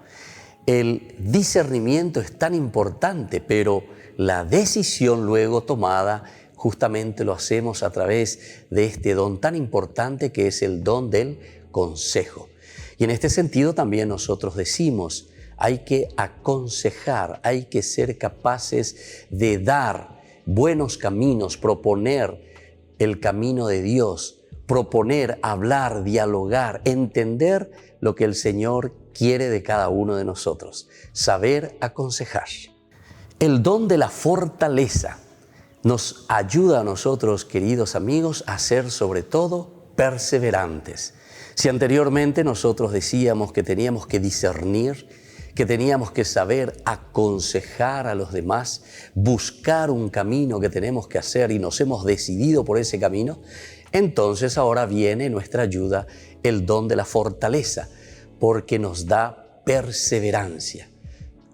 El discernimiento es tan importante, pero la decisión luego tomada justamente lo hacemos a través de este don tan importante que es el don del consejo. Y en este sentido también nosotros decimos: hay que aconsejar, hay que ser capaces de dar buenos caminos, proponer el camino de Dios, proponer, hablar, dialogar, entender lo que el Señor quiere de cada uno de nosotros, saber aconsejar. El don de la fortaleza nos ayuda a nosotros, queridos amigos, a ser sobre todo perseverantes. Si anteriormente nosotros decíamos que teníamos que discernir, que teníamos que saber aconsejar a los demás, buscar un camino que tenemos que hacer y nos hemos decidido por ese camino, entonces ahora viene nuestra ayuda el don de la fortaleza, porque nos da perseverancia.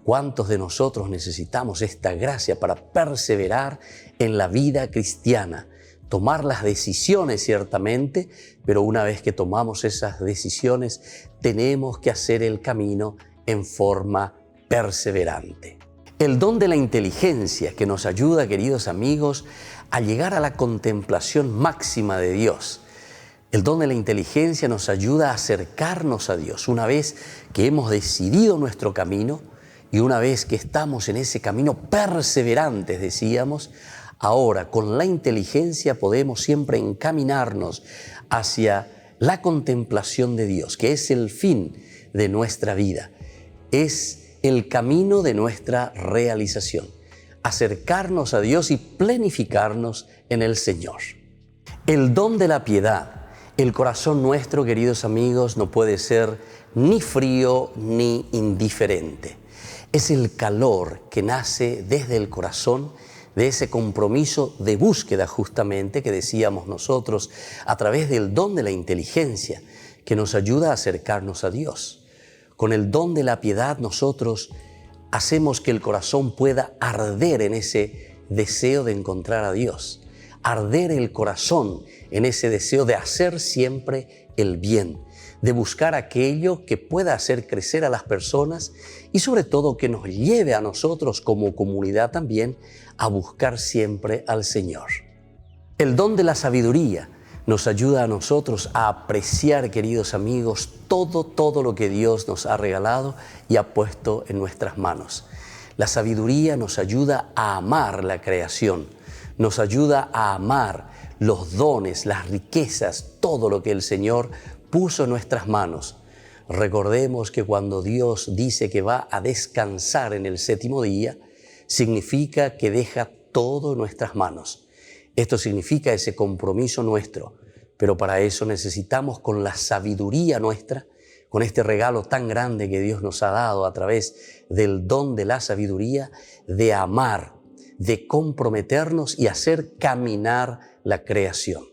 ¿Cuántos de nosotros necesitamos esta gracia para perseverar en la vida cristiana? Tomar las decisiones ciertamente, pero una vez que tomamos esas decisiones, tenemos que hacer el camino en forma perseverante. El don de la inteligencia que nos ayuda, queridos amigos, a llegar a la contemplación máxima de Dios. El don de la inteligencia nos ayuda a acercarnos a Dios. Una vez que hemos decidido nuestro camino y una vez que estamos en ese camino perseverantes, decíamos, ahora con la inteligencia podemos siempre encaminarnos hacia la contemplación de Dios, que es el fin de nuestra vida. Es el camino de nuestra realización. Acercarnos a Dios y planificarnos en el Señor. El don de la piedad. El corazón nuestro, queridos amigos, no puede ser ni frío ni indiferente. Es el calor que nace desde el corazón, de ese compromiso de búsqueda justamente que decíamos nosotros a través del don de la inteligencia que nos ayuda a acercarnos a Dios. Con el don de la piedad nosotros hacemos que el corazón pueda arder en ese deseo de encontrar a Dios. Arder el corazón en ese deseo de hacer siempre el bien, de buscar aquello que pueda hacer crecer a las personas y sobre todo que nos lleve a nosotros como comunidad también a buscar siempre al Señor. El don de la sabiduría nos ayuda a nosotros a apreciar, queridos amigos, todo lo que Dios nos ha regalado y ha puesto en nuestras manos. La sabiduría nos ayuda a amar la creación, nos ayuda a amar los dones, las riquezas, todo lo que el Señor puso en nuestras manos. Recordemos que cuando Dios dice que va a descansar en el séptimo día, significa que deja todo en nuestras manos. Esto significa ese compromiso nuestro, pero para eso necesitamos con la sabiduría nuestra, con este regalo tan grande que Dios nos ha dado a través del don de la sabiduría, de amar, de comprometernos y hacer caminar la creación.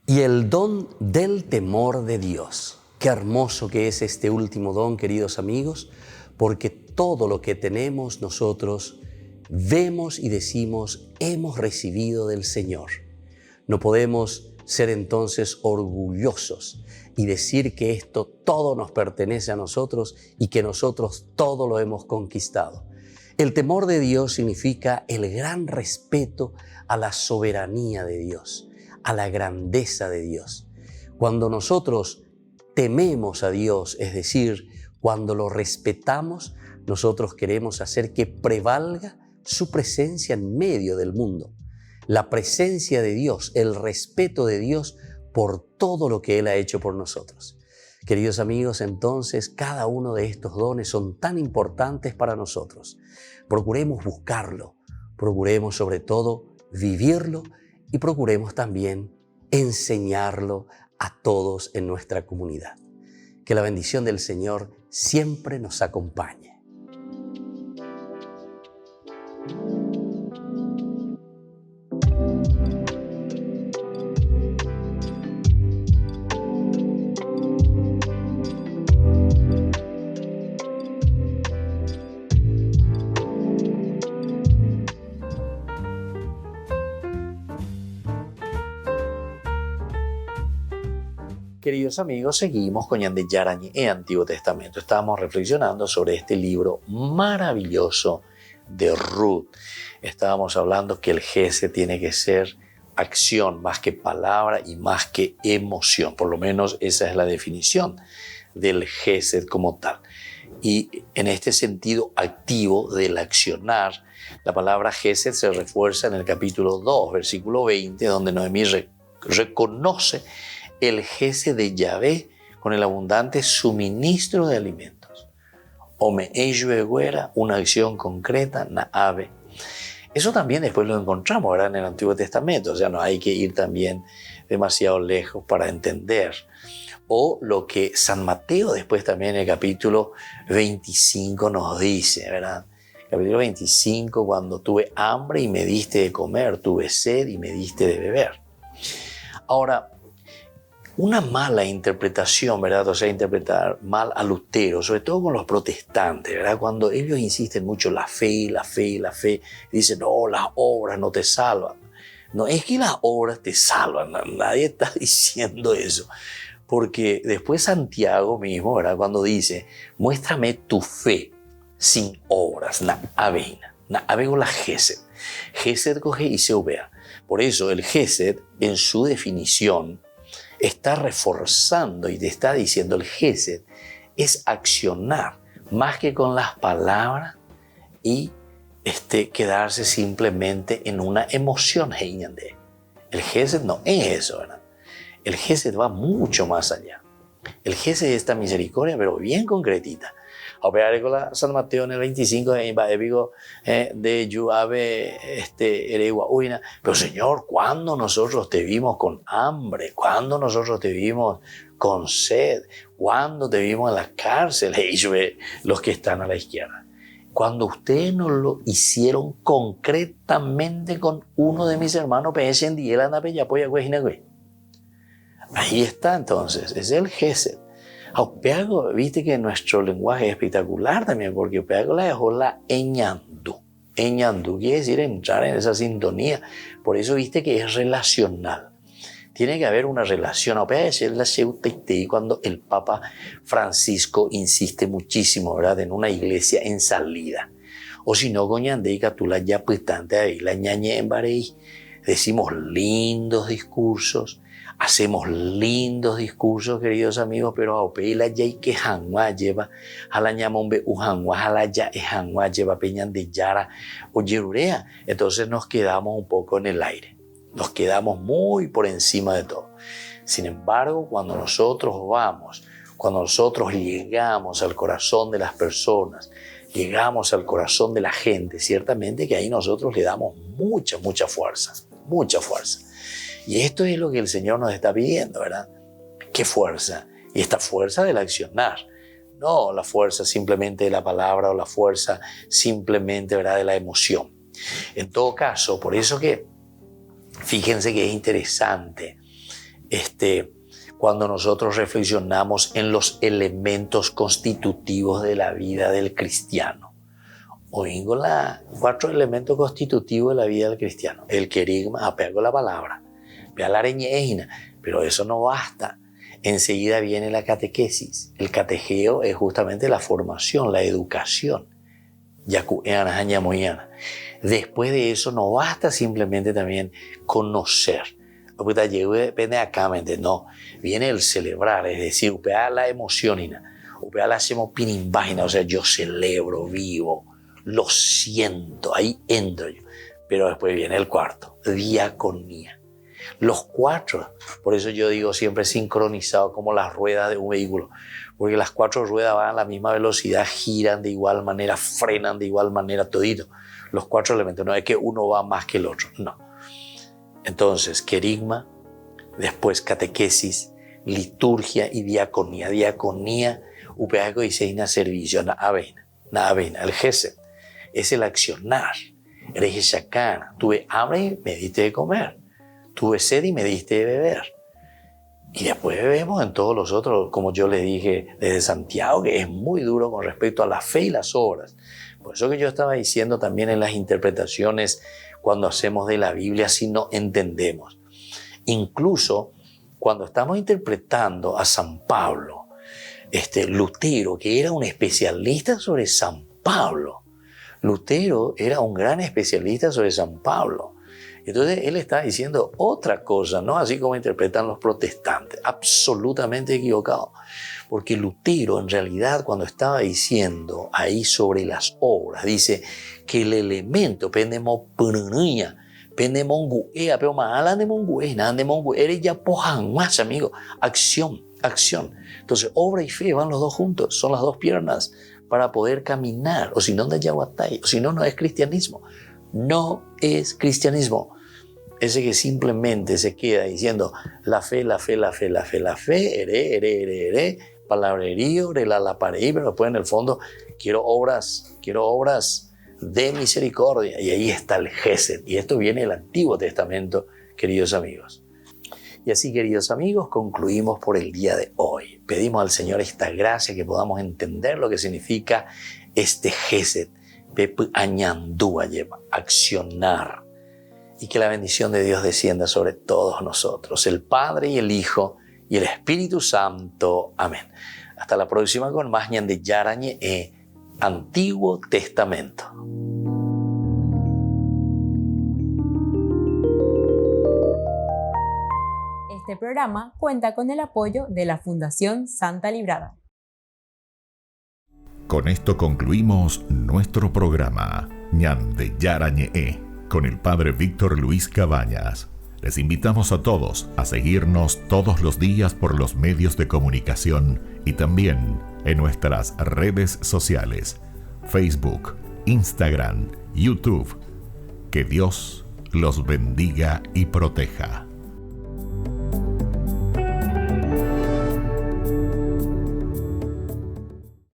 Y el don del temor de Dios. Qué hermoso que es este último don, queridos amigos, porque todo lo que tenemos nosotros vemos y decimos hemos recibido del Señor. No podemos ser entonces orgullosos y decir que esto todo nos pertenece a nosotros y que nosotros todo lo hemos conquistado. El temor de Dios significa el gran respeto a la soberanía de Dios, a la grandeza de Dios. Cuando nosotros tememos a Dios, es decir, cuando lo respetamos, nosotros queremos hacer que prevalga su presencia en medio del mundo. La presencia de Dios, el respeto de Dios por todo lo que Él ha hecho por nosotros. Queridos amigos, entonces cada uno de estos dones son tan importantes para nosotros. Procuremos buscarlo, procuremos sobre todo vivirlo y procuremos también enseñarlo a todos en nuestra comunidad. Que la bendición del Señor siempre nos acompañe. Queridos amigos, seguimos con Ñande Yarañe en Antiguo Testamento. Estábamos reflexionando sobre este libro maravilloso de Ruth. Estábamos hablando que el Gesed tiene que ser acción más que palabra y más que emoción. Por lo menos esa es la definición del Gesed como tal. Y en este sentido activo del accionar, la palabra Gesed se refuerza en el capítulo 2, versículo 20, donde Noemí reconoce el Gesed de Yahvé con el abundante suministro de alimentos. Ome ejueguera, una acción concreta, naave. Eso también después lo encontramos, ¿verdad?, en el Antiguo Testamento. O sea, no hay que ir también demasiado lejos para entender. O lo que San Mateo después también en el capítulo 25 nos dice, ¿verdad? Capítulo 25, cuando tuve hambre y me diste de comer, tuve sed y me diste de beber. Ahora, una mala interpretación, ¿verdad? O sea, interpretar mal a Lutero, sobre todo con los protestantes, ¿verdad? Cuando ellos insisten mucho en la fe, la fe, la fe, dicen, no, las obras no te salvan. No, es que las obras te salvan, nadie está diciendo eso. Porque después Santiago mismo, ¿verdad?, cuando dice, muéstrame tu fe sin obras, na avena. Na'abego la Gesed. Gesed coge y se vea. Por eso el Gesed, en su definición, está reforzando y te está diciendo el Gesed es accionar más que con las palabras y quedarse simplemente en una emoción. El Gesed no es eso, ¿verdad? El Gesed va mucho más allá. El Gesed es esta misericordia, pero bien concretita. San Mateo en el 25 de Yuave Ereguauina. Pero Señor, ¿cuándo nosotros te vimos con hambre? ¿Cuándo nosotros te vimos con sed? ¿Cuándo te vimos en la cárcel? Los que están a la izquierda. Cuando ustedes no lo hicieron concretamente con uno de mis hermanos, ahí está entonces, es el Gesed. Viste que nuestro lenguaje es espectacular también, porque Opeago la dejó la eñandú. Eñandú quiere decir entrar en esa sintonía. Por eso viste que es relacional. Tiene que haber una relación. Cuando el Papa Francisco insiste muchísimo, ¿verdad?, en una iglesia en salida. O si no, coñandeica tú la ya pistante ahí, la ñañe en barei. Decimos lindos discursos. Hacemos lindos discursos, queridos amigos, pero a Opeila ya hay que hanwa lleva a la ñamombe uhanwa, a la ya es hanwa lleva peñan de yara o yerurea. Entonces nos quedamos un poco en el aire, nos quedamos muy por encima de todo. Sin embargo, cuando nosotros llegamos al corazón de las personas, llegamos al corazón de la gente, ciertamente que ahí nosotros le damos mucha fuerza, mucha fuerza. Y esto es lo que el Señor nos está pidiendo, ¿verdad? ¿Qué fuerza? Y esta fuerza del accionar. No la fuerza simplemente de la palabra o la fuerza simplemente, ¿verdad?, de la emoción. En todo caso, por eso que fíjense que es interesante cuando nosotros reflexionamos en los elementos constitutivos de la vida del cristiano. Oigo los 4 elementos constitutivos de la vida del cristiano. El querigma, apego a la palabra. Pero eso no basta. Enseguida viene la catequesis. El catejeo es justamente la formación, la educación. Después de eso no basta simplemente también conocer. Depende acá, no. Viene el celebrar, es decir, la emoción, la hacemos pinimbágina, o sea, yo celebro, vivo, lo siento, ahí entro yo. Pero después viene el cuarto, diaconía. Los 4, por eso yo digo siempre sincronizado como las ruedas de un vehículo, porque las 4 ruedas van a la misma velocidad, giran de igual manera, frenan de igual manera, todito. Los 4 elementos, no es que uno va más que el otro, no. Entonces, querigma, después catequesis, liturgia y diaconía. Diaconía, upeago y seina servicio, naavena, el gesed, es el accionar. Eres shakana, tuve hambre y me diste de comer. Tuve sed y me diste de beber. Y después bebemos en todos los otros, como yo les dije desde Santiago, que es muy duro con respecto a la fe y las obras. Por eso que yo estaba diciendo también en las interpretaciones cuando hacemos de la Biblia si no entendemos. Incluso cuando estamos interpretando a San Pablo, Lutero, que era un especialista sobre San Pablo. Lutero era un gran especialista sobre San Pablo. Entonces él está diciendo otra cosa, no así como interpretan los protestantes, absolutamente equivocado. Porque Lutero en realidad cuando estaba diciendo ahí sobre las obras, dice que el elemento amigo, acción. Entonces obra y fe van los dos juntos, son las dos piernas para poder caminar, o si no, no es cristianismo. No es cristianismo. Ese que simplemente se queda diciendo la fe, palabrerío, la pared, pero después en el fondo quiero obras de misericordia. Y ahí está el Gesed. Y esto viene del Antiguo Testamento, queridos amigos. Y así, queridos amigos, concluimos por el día de hoy. Pedimos al Señor esta gracia, que podamos entender lo que significa este Gesed. Accionar, y que la bendición de Dios descienda sobre todos nosotros, el Padre y el Hijo y el Espíritu Santo. Amén. Hasta la próxima con más Ñande Yarañe, Antiguo Testamento. Este programa cuenta con el apoyo de la Fundación Santa Librada. Con esto concluimos nuestro programa Ñande Yarañe con el Padre Víctor Luis Cabañas. Les invitamos a todos a seguirnos todos los días por los medios de comunicación y también en nuestras redes sociales, Facebook, Instagram, YouTube. Que Dios los bendiga y proteja.